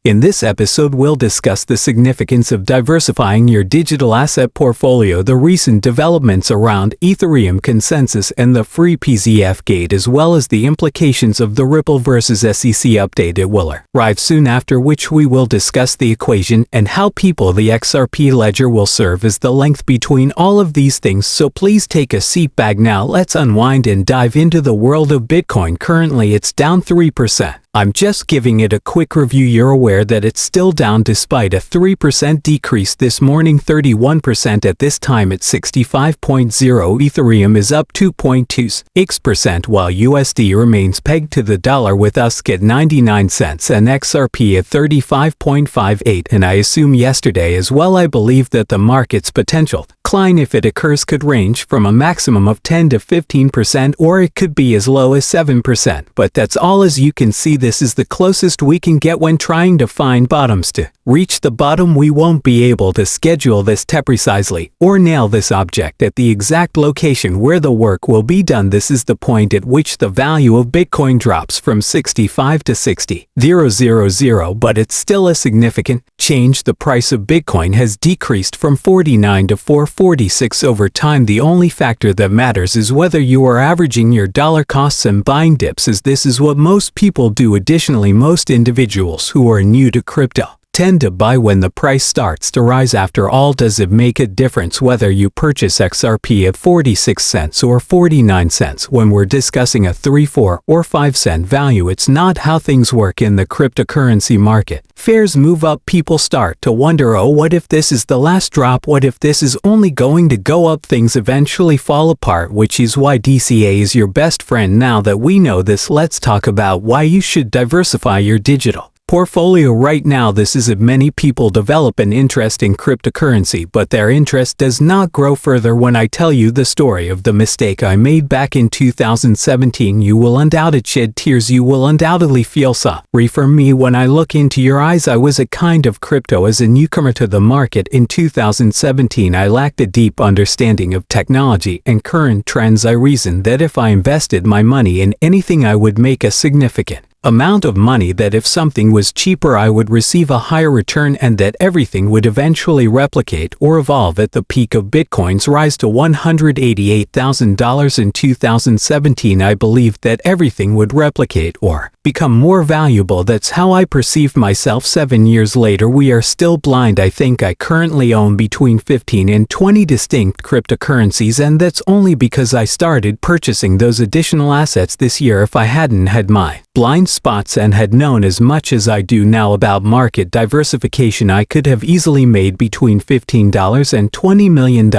In this episode, we'll discuss the significance of diversifying your digital asset portfolio, the recent developments around Ethereum ConsenSys and the free PZF gate, as well as the implications of the Ripple versus SEC update. It will arrive soon, after which we will discuss the equation and how the XRP ledger will serve as the link between all of these things. So please take a seat back now. Let's unwind and dive into the world of Bitcoin. Currently it's down 3%. I'm just giving it a quick review. You're aware that it's still down despite a 3% decrease this morning, 31% at this time at 65.0. Ethereum is up 2.26%, while USD remains pegged to the dollar, with USD at 99 cents and XRP at 35.58. And I assume yesterday as well. I believe that the market's potential decline, if it occurs, could range from a maximum of 10 to 15%, or it could be as low as 7%. But that's all. As you can see, this is the closest we can get when trying to find bottoms. To reach the bottom, we won't be able to schedule this precisely or nail this object at the exact location where the work will be done. This is the point at which the value of Bitcoin drops from 65 to 60,000, but it's still a significant change. The price of Bitcoin has decreased from 49 to 446 over time. The only factor that matters is whether you are averaging your dollar costs and buying dips, as this is what most people do. Additionally, most individuals who are new to crypto tend to buy when the price starts to rise. After all, does it make a difference whether you purchase XRP at 46 cents or 49 cents when we're discussing a 3, 4, or 5 cent value? It's not how things work in the cryptocurrency market. Fares move up, people start to wonder, oh, what if this is the last drop? What if this is only going to go up? Things eventually fall apart, which is why DCA is your best friend. Now that we know this, let's talk about why you should diversify your digital portfolio right now. This is if many people develop an interest in cryptocurrency, but their interest does not grow further. When I tell you the story of the mistake I made back in 2017, you will undoubtedly shed tears. You will undoubtedly feel sorry for me when I look into your eyes. I was a kind of crypto as a newcomer to the market in 2017. I lacked a deep understanding of technology and current trends. I reasoned that if I invested my money in anything, I would make a significant amount of money, that if something was cheaper I would receive a higher return, and that everything would eventually replicate or evolve. At the peak of Bitcoin's rise to $188,000 in 2017, I believed that everything would replicate or become more valuable. That's how I perceived myself. 7 years later, we are still blind. I think I currently own between 15 and 20 distinct cryptocurrencies, and that's only because I started purchasing those additional assets this year. If I hadn't had my blind spots and had known as much as I do now about market diversification, I could have easily made between $15 and $20 million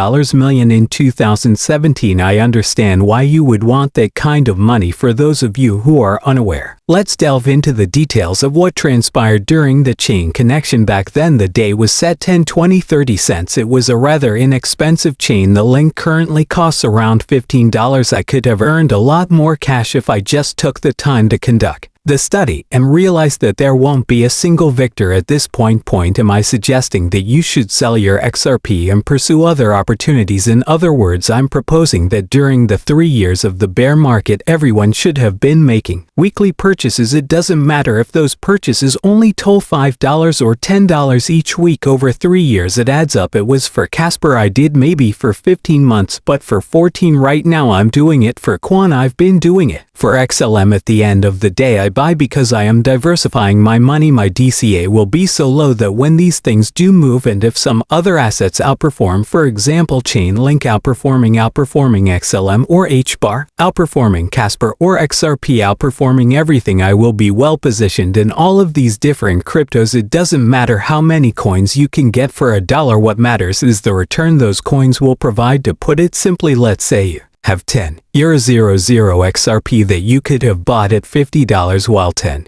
in 2017. I understand why you would want that kind of money. For those of you who are unaware, let's delve into the details of what transpired during the chain connection. Back then, the day was set 10, 20, 30 cents. It was a rather inexpensive chain. The link currently costs around $15. I could have earned a lot more cash if I just took the time to conduct the study and realized that there won't be a single victor at this point. Am I suggesting that you should sell your XRP and pursue other opportunities? In other words, I'm proposing that during the 3 years of the bear market, everyone should have been making weekly purchases. It doesn't matter if those purchases only total $5 or $10 each week. Over 3 years it adds up. It was for Casper I did maybe for 15 months, but for 14 right now. I'm doing it for Quan. I've been doing it for XLM. At the end of the day, I buy because I am diversifying my money. My DCA will be so low that when these things do move, and if some other assets outperform, for example Chainlink outperforming XLM, or HBAR outperforming Casper, or XRP outperforming everything, I will be well positioned in all of these different cryptos. It doesn't matter how many coins you can get for $1. What matters is the return those coins will provide. To put it simply, let's say you have 10 XRP that you could have bought at $50, while 10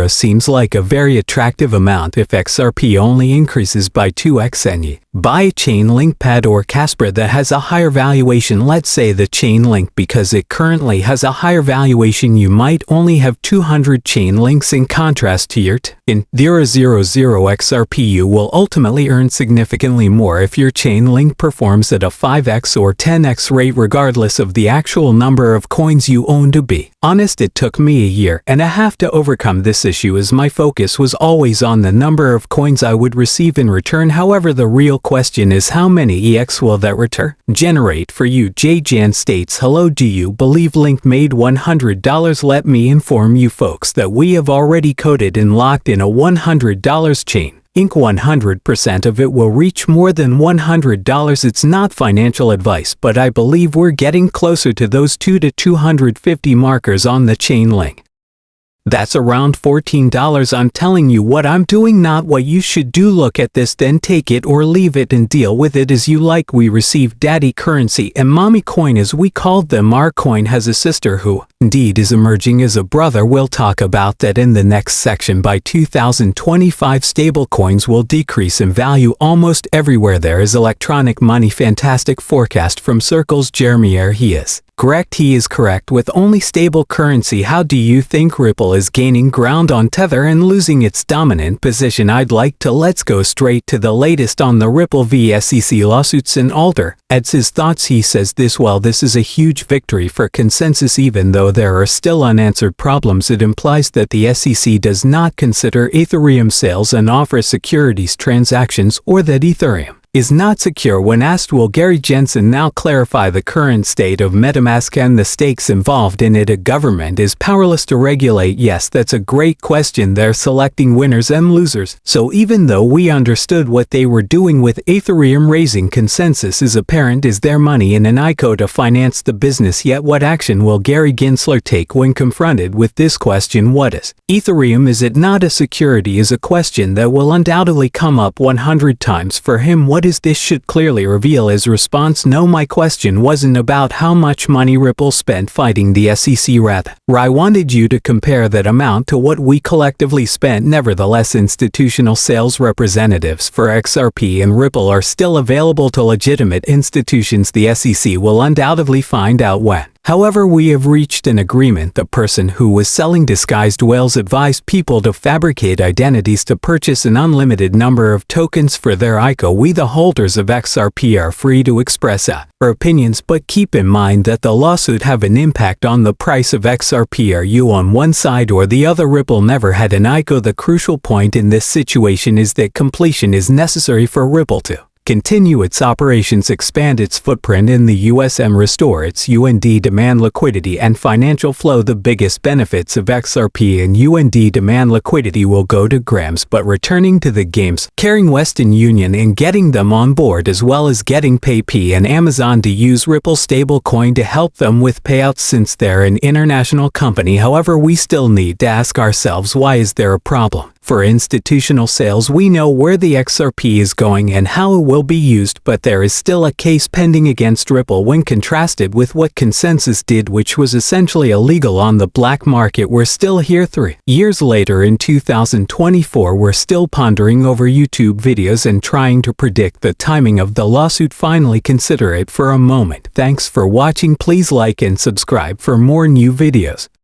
seems like a very attractive amount. If XRP only increases by 2x and you buy a Chainlink pad or Casper that has a higher valuation, let's say the Chainlink, because it currently has a higher valuation, you might only have 200 Chainlinks. In contrast to your 10 XRP, you will ultimately earn significantly more if your Chainlink performs at a 5x or 10x rate. Regardless of of the actual number of coins you own. To be honest, it took me a year and a half to overcome this issue, as my focus was always on the number of coins I would receive in return. However, the real question is how many EX will that return generate for you? Jan states, hello, do you believe Link made $100? Let me inform you folks that we have already coded and locked in a $100 chain. 100% of it will reach more than $100. It's not financial advice, but I believe we're getting closer to those 2 to 250 markers on the chain link. That's around $14. I'm telling you what I'm doing, not what you should do. Look at this, then take it or leave it and deal with it as you like. We received daddy currency and mommy coin, as we called them. Our coin has a sister who, indeed, is emerging as a brother. We'll talk about that in the next section. By 2025, stablecoins will decrease in value almost everywhere. There is electronic money. Fantastic forecast from Circle's Jeremy R. He is correct. He is correct. With only stable currency, how do you think Ripple is gaining ground on Tether and losing its dominant position? Let's go straight to the latest on the Ripple v SEC lawsuits. And Alder adds his thoughts. He says this: well, this is a huge victory for ConsenSys. Even though there are still unanswered problems, it implies that the SEC does not consider Ethereum sales and offer securities transactions, or that Ethereum is not secure. When asked, will Gary Jensen now clarify the current state of MetaMask and the stakes involved in it? A government is powerless to regulate. Yes, that's a great question. They're selecting winners and losers. So even though we understood what they were doing with Ethereum raising, ConsenSys is apparent is their money in an ICO to finance the business. Yet what action will Gary Gensler take when confronted with this question? What is Ethereum? Is it not a security? Is a question that will undoubtedly come up 100 times for him. What is this should clearly reveal his response. No, my question wasn't about how much money Ripple spent fighting the SEC. Rather, I wanted you to compare that amount to what we collectively spent. Nevertheless, institutional sales representatives for XRP and Ripple are still available to legitimate institutions. The SEC will undoubtedly find out when. However, we have reached an agreement. The person who was selling disguised whales advised people to fabricate identities to purchase an unlimited number of tokens for their ICO. We, the holders of XRP, are free to express our opinions, but keep in mind that the lawsuit have an impact on the price of XRP. Are you on one side or the other? Ripple never had an ICO. The crucial point in this situation is that completion is necessary for Ripple to continue its operations, expand its footprint in the US, and restore its UND demand liquidity and financial flow. The biggest benefits of XRP and UND demand liquidity will go to Grams, but returning to the games, carrying Western Union and getting them on board, as well as getting PayPal and Amazon to use Ripple stablecoin to help them with payouts since they're an international company. However, we still need to ask ourselves, why is there a problem? For institutional sales, we know where the XRP is going and how it will be used, but there is still a case pending against Ripple when contrasted with what ConsenSys did, which was essentially illegal on the black market. We're still here 3 years later in 2024. We're still pondering over YouTube videos and trying to predict the timing of the lawsuit. Finally, consider it for a moment. Thanks for watching. Please like and subscribe for more new videos.